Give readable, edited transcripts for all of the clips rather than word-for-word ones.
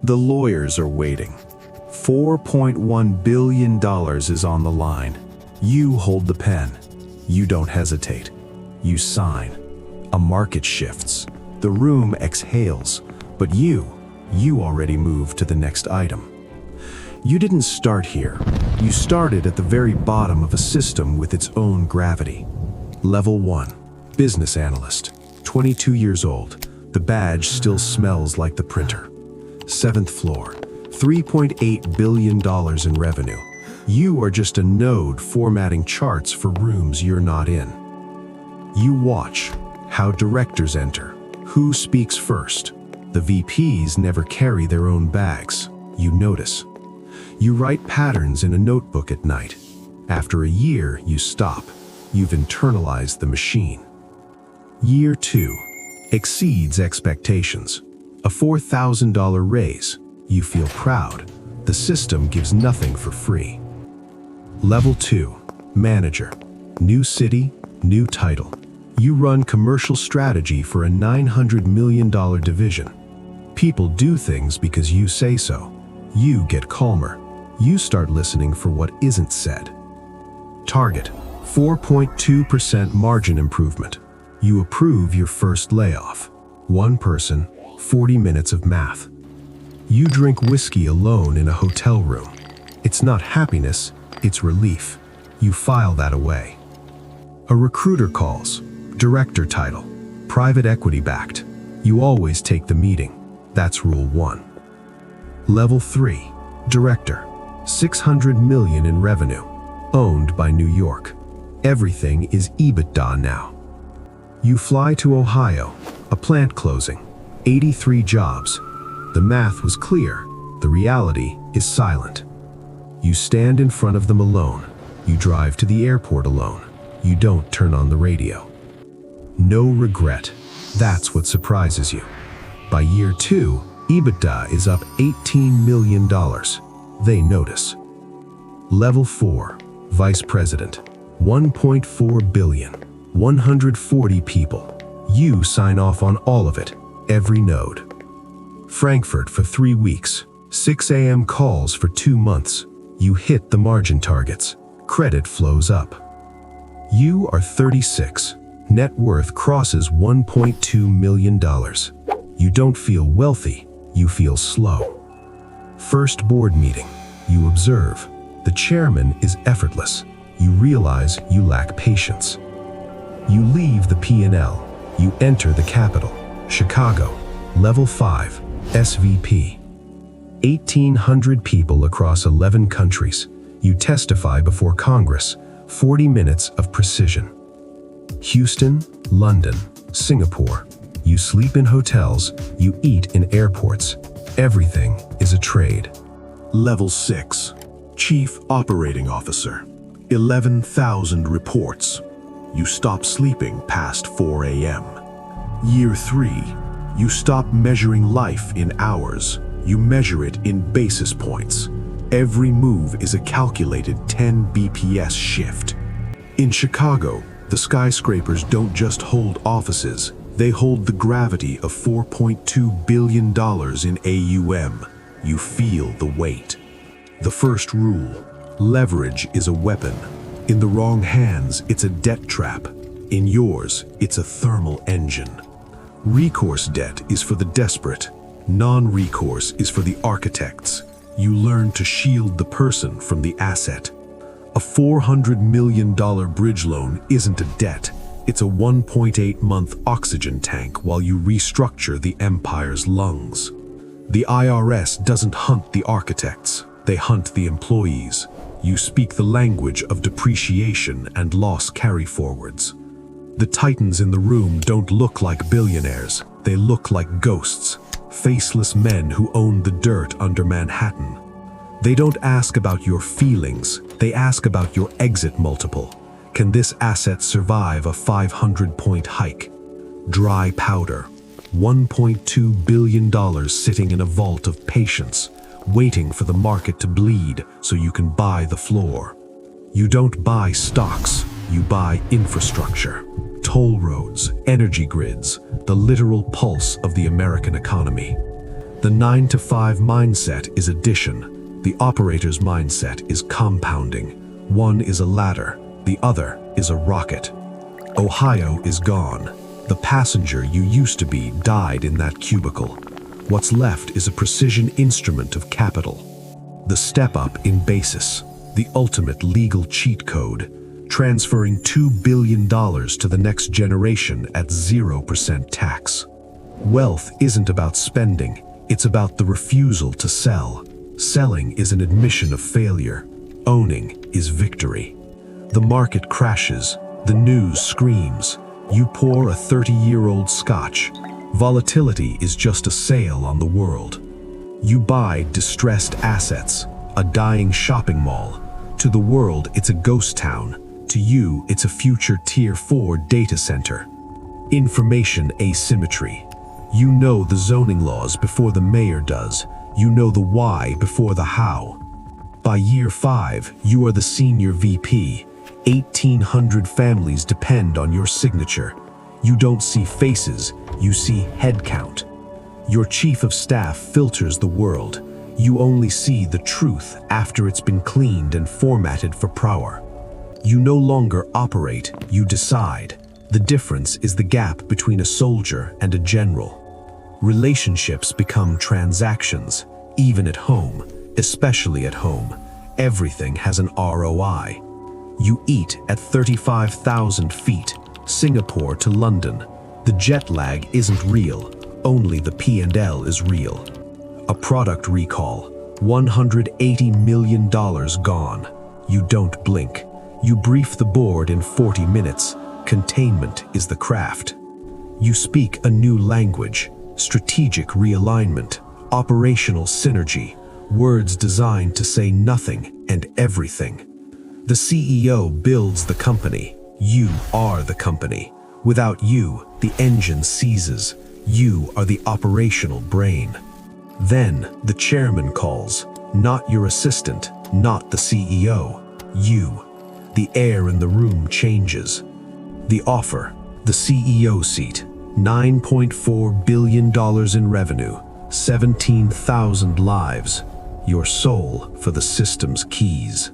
The lawyers are waiting. $4.1 billion is on the line. You hold the pen. You don't hesitate. You sign. A market shifts. The room exhales. But you already moved to the next item. You didn't start here. You started at the very bottom of a system with its own gravity. Level 1. Business analyst. 22 years old. The badge still smells like the printer. 7th floor. $3.8 billion in revenue. You are just a node formatting charts for rooms you're not in. You watch how directors enter. Who speaks first? The VPs never carry their own bags. You notice. You write patterns in a notebook at night. After a year, you stop. You've internalized the machine. Year 2. Exceeds expectations. A $4,000 raise. You feel proud. The system gives nothing for free. Level 2. Manager. New city, new title. You run commercial strategy for a $900 million division. People do things because you say so. You get calmer. You start listening for what isn't said. Target. 4.2% margin improvement. You approve your first layoff. One person, 40 minutes of math. You drink whiskey alone in a hotel room. It's not happiness, it's relief. You file that away. A recruiter calls. Director title. Private equity backed. You always take the meeting. That's rule 1. Level 3. Director. $600 million in revenue. Owned by New York. Everything is EBITDA now. You fly to Ohio. A plant closing. 83 jobs. The math was clear. The reality is silent. You stand in front of them alone. You drive to the airport alone. You don't turn on the radio. No regret. That's what surprises you. By year 2, EBITDA is up $18 million. They notice. Level 4. Vice President. $1.4 billion. 140 people. You sign off on all of it. Every node. Frankfurt for 3 weeks. 6 a.m. calls for 2 months. You hit the margin targets. Credit flows up. You are 36. Net worth crosses $1.2 million. You don't feel wealthy. You feel slow. First board meeting. You observe. The chairman is effortless. You realize you lack patience. You leave the P&L. You enter the capital. Chicago. Level 5. SVP. 1,800 people across 11 countries. You testify before Congress. 40 minutes of precision. Houston, London, Singapore. You sleep in hotels. You eat in airports. Everything is a trade. Level 6. Chief Operating Officer. 11,000 reports. You stop sleeping past 4 a.m. Year 3. You stop measuring life in hours. You measure it in basis points. Every move is a calculated 10 BPS shift. In Chicago, the skyscrapers don't just hold offices, they hold the gravity of $4.2 billion in AUM. You feel the weight. The first rule: leverage is a weapon. In the wrong hands, it's a debt trap. In yours, it's a thermal engine. Recourse debt is for the desperate. Non-recourse is for the architects. You learn to shield the person from the asset. A $400 million bridge loan isn't a debt. It's a 1.8-month oxygen tank while you restructure the empire's lungs. The IRS doesn't hunt the architects. They hunt the employees. You speak the language of depreciation and loss carry-forwards. The titans in the room don't look like billionaires. They look like ghosts. Faceless men who own the dirt under Manhattan. They don't ask about your feelings, they ask about your exit multiple. Can this asset survive a 500-point hike? Dry powder. $1.2 billion sitting in a vault of patience, waiting for the market to bleed so you can buy the floor. You don't buy stocks, you buy infrastructure. Toll roads, energy grids, the literal pulse of the American economy. The 9-to-5 mindset is addition. The operator's mindset is compounding. One is a ladder, the other is a rocket. Ohio is gone. The passenger you used to be died in that cubicle. What's left is a precision instrument of capital. The step up in basis, the ultimate legal cheat code, transferring $2 billion to the next generation at 0% tax. Wealth isn't about spending, it's about the refusal to sell. Selling is an admission of failure. Owning is victory. The market crashes, the news screams. You pour a 30-year-old scotch. Volatility is just a sale on the world. You buy distressed assets, a dying shopping mall. To the world, it's a ghost town. To you, it's a future Tier 4 data center. Information asymmetry. You know the zoning laws before the mayor does. You know the why before the how. By year 5, you are the senior VP. 1,800 families depend on your signature. You don't see faces, you see head count. Your chief of staff filters the world. You only see the truth after it's been cleaned and formatted for power. You no longer operate, you decide. The difference is the gap between a soldier and a general. Relationships become transactions, even at home, especially at home. Everything has an ROI. You eat at 35,000 feet, Singapore to London. The jet lag isn't real, only the P&L is real. A product recall, $180 million gone. You don't blink. You brief the board in 40 minutes. Containment is the craft. You speak a new language, strategic realignment, operational synergy, words designed to say nothing and everything. The CEO builds the company. You are the company. Without you, the engine seizes. You are the operational brain. Then the chairman calls, not your assistant, not the CEO, you. The air in the room changes. The offer, the CEO seat, $9.4 billion in revenue, 17,000 lives, your soul for the system's keys.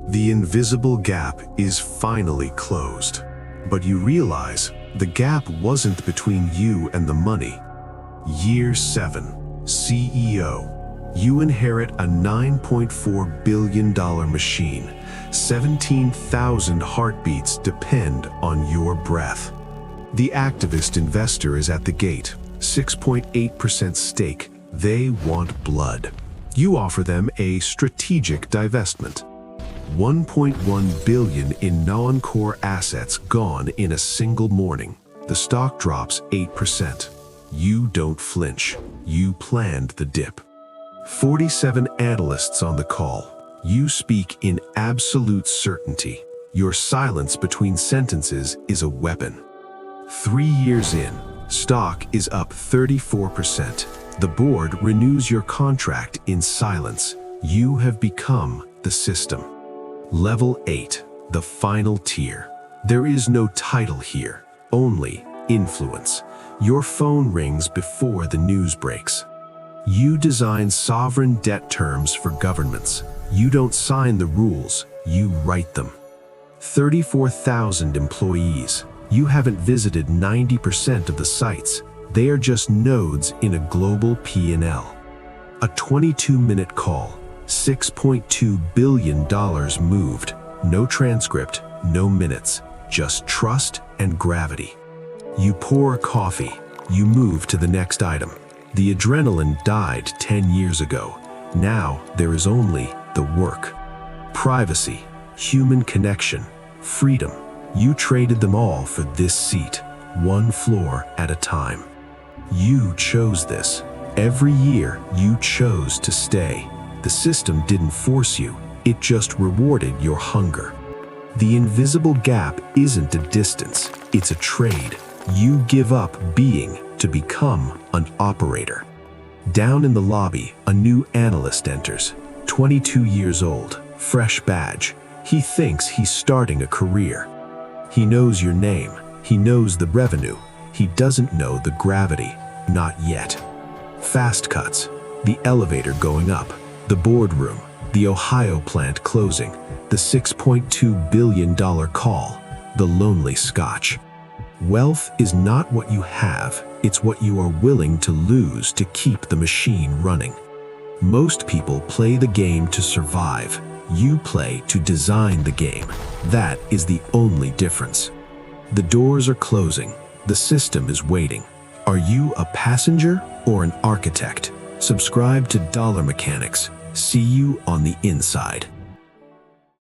The invisible gap is finally closed. But you realize the gap wasn't between you and the money. Year 7, CEO. You inherit a $9.4 billion machine. 17,000 heartbeats depend on your breath. The activist investor is at the gate, 6.8% stake. They want blood. You offer them a strategic divestment. $1.1 billion in non-core assets gone in a single morning. The stock drops 8%. You don't flinch. You planned the dip. 47 analysts on the call. You speak in absolute certainty. Your silence between sentences is a weapon. 3 years in, stock is up 34%. The board renews your contract in silence. You have become the system. Level 8, the final tier. There is no title here, only influence. Your phone rings before the news breaks. You design sovereign debt terms for governments. You don't sign the rules, you write them. 34,000 employees. You haven't visited 90% of the sites. They are just nodes in a global P&L. A 22-minute call. $6.2 billion moved. No transcript, no minutes, just trust and gravity. You pour a coffee. You move to the next item. The adrenaline died 10 years ago. Now there is only the work. Privacy, human connection, freedom. You traded them all for this seat, one floor at a time. You chose this. Every year you chose to stay. The system didn't force you, it just rewarded your hunger. The invisible gap isn't a distance, it's a trade. You give up being to become an operator. Down in the lobby, a new analyst enters, 22 years old, fresh badge. He thinks he's starting a career. He knows your name, he knows the revenue, he doesn't know the gravity, not yet. Fast cuts, the elevator going up, the boardroom, the Ohio plant closing, the $6.2 billion call, the lonely Scotch. Wealth is not what you have, it's what you are willing to lose to keep the machine running. Most people play the game to survive. You play to design the game. That is the only difference. The doors are closing. The system is waiting. Are you a passenger or an architect? Subscribe to DollarMechanics. See you on the inside.